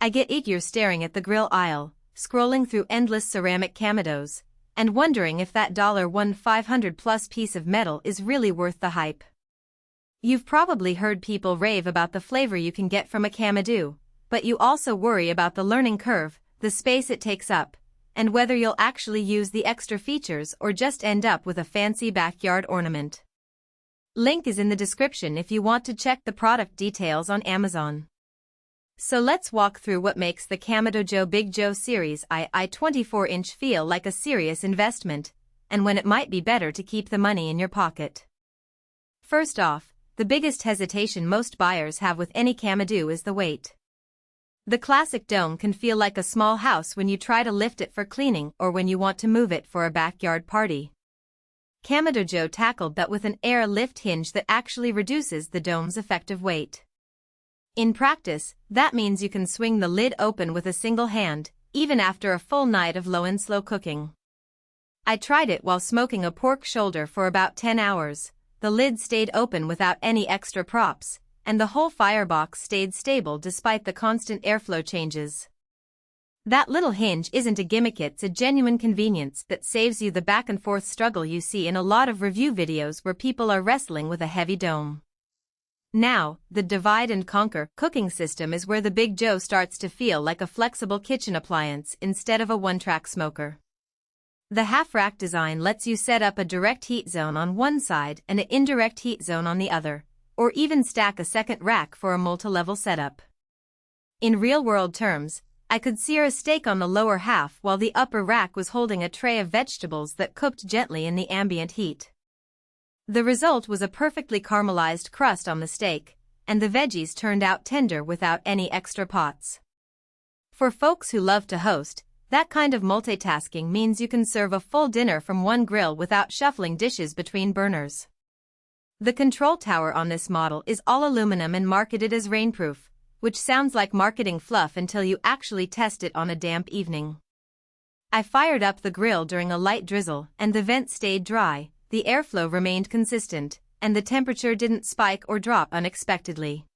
I get eager staring at the grill aisle, scrolling through endless ceramic Kamados, and wondering if that $1,500+ piece of metal is really worth the hype. You've probably heard people rave about the flavor you can get from a Kamado, but you also worry about the learning curve, the space it takes up, and whether you'll actually use the extra features or just end up with a fancy backyard ornament. Link is in the description if you want to check the product details on Amazon. So let's walk through what makes the Kamado Joe Big Joe Series II 24-inch feel like a serious investment, and when it might be better to keep the money in your pocket. First off, the biggest hesitation most buyers have with any Kamado is the weight. The classic dome can feel like a small house when you try to lift it for cleaning or when you want to move it for a backyard party. Kamado Joe tackled that with an air lift hinge that actually reduces the dome's effective weight. In practice, that means you can swing the lid open with a single hand, even after a full night of low and slow cooking. I tried it while smoking a pork shoulder for about 10 hours, the lid stayed open without any extra props, and the whole firebox stayed stable despite the constant airflow changes. That little hinge isn't a gimmick, it's a genuine convenience that saves you the back and forth struggle you see in a lot of review videos where people are wrestling with a heavy dome. Now, the divide and conquer cooking system is where the Big Joe starts to feel like a flexible kitchen appliance instead of a one-track smoker. The half-rack design lets you set up a direct heat zone on one side and an indirect heat zone on the other, or even stack a second rack for a multi-level setup. In real-world terms, I could sear a steak on the lower half while the upper rack was holding a tray of vegetables that cooked gently in the ambient heat. The result was a perfectly caramelized crust on the steak, and the veggies turned out tender without any extra pots. For folks who love to host, that kind of multitasking means you can serve a full dinner from one grill without shuffling dishes between burners. The control tower on this model is all aluminum and marketed as rainproof, which sounds like marketing fluff until you actually test it on a damp evening. I fired up the grill during a light drizzle and the vent stayed dry, the airflow remained consistent, and the temperature didn't spike or drop unexpectedly.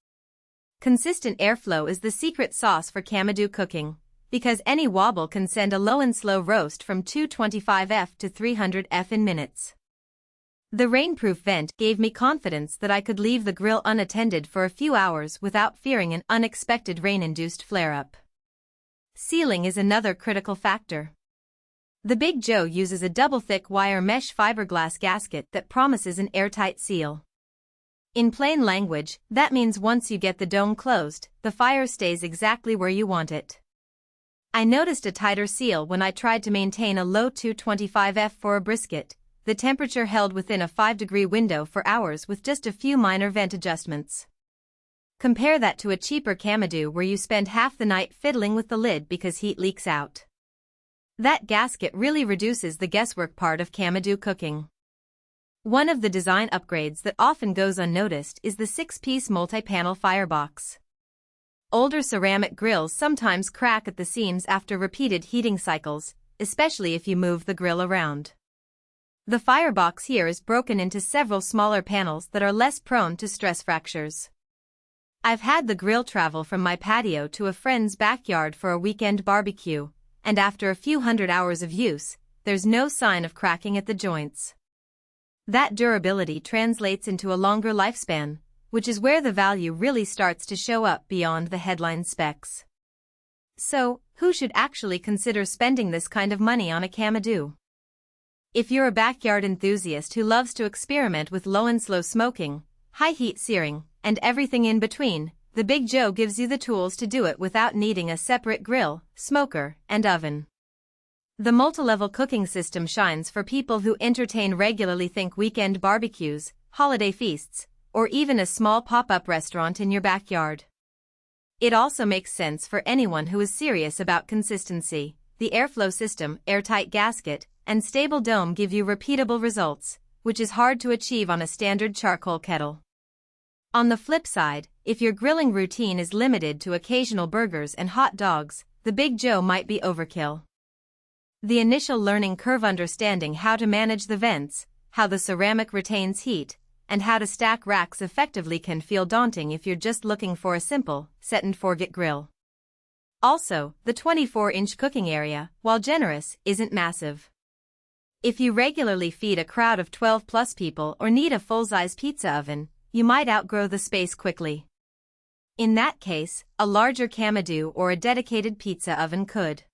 Consistent airflow is the secret sauce for Kamado cooking, because any wobble can send a low and slow roast from 225F to 300F in minutes. The rainproof vent gave me confidence that I could leave the grill unattended for a few hours without fearing an unexpected rain-induced flare-up. Sealing is another critical factor. The Big Joe uses a double-thick wire mesh fiberglass gasket that promises an airtight seal. In plain language, that means once you get the dome closed, the fire stays exactly where you want it. I noticed a tighter seal when I tried to maintain a low 225F for a brisket. The temperature held within a 5-degree window for hours with just a few minor vent adjustments. Compare that to a cheaper Kamado where you spend half the night fiddling with the lid because heat leaks out. That gasket really reduces the guesswork part of Kamado cooking. One of the design upgrades that often goes unnoticed is the 6-piece multi-panel firebox. Older ceramic grills sometimes crack at the seams after repeated heating cycles, especially if you move the grill around. The firebox here is broken into several smaller panels that are less prone to stress fractures. I've had the grill travel from my patio to a friend's backyard for a weekend barbecue, and after a few hundred hours of use, there's no sign of cracking at the joints. That durability translates into a longer lifespan, which is where the value really starts to show up beyond the headline specs. So, who should actually consider spending this kind of money on a Kamado? If you're a backyard enthusiast who loves to experiment with low and slow smoking, high heat searing, and everything in between, the Big Joe gives you the tools to do it without needing a separate grill, smoker, and oven. The multi-level cooking system shines for people who entertain regularly, think weekend barbecues, holiday feasts, or even a small pop-up restaurant in your backyard. It also makes sense for anyone who is serious about consistency. The airflow system, airtight gasket, and stable dome give you repeatable results, which is hard to achieve on a standard charcoal kettle. On the flip side, if your grilling routine is limited to occasional burgers and hot dogs, the Big Joe might be overkill. The initial learning curve, understanding how to manage the vents, how the ceramic retains heat, and how to stack racks effectively can feel daunting if you're just looking for a simple, set-and-forget grill. Also, the 24-inch cooking area, while generous, isn't massive. If you regularly feed a crowd of 12+ people or need a full-size pizza oven, you might outgrow the space quickly. In that case, a larger Kamado or a dedicated pizza oven could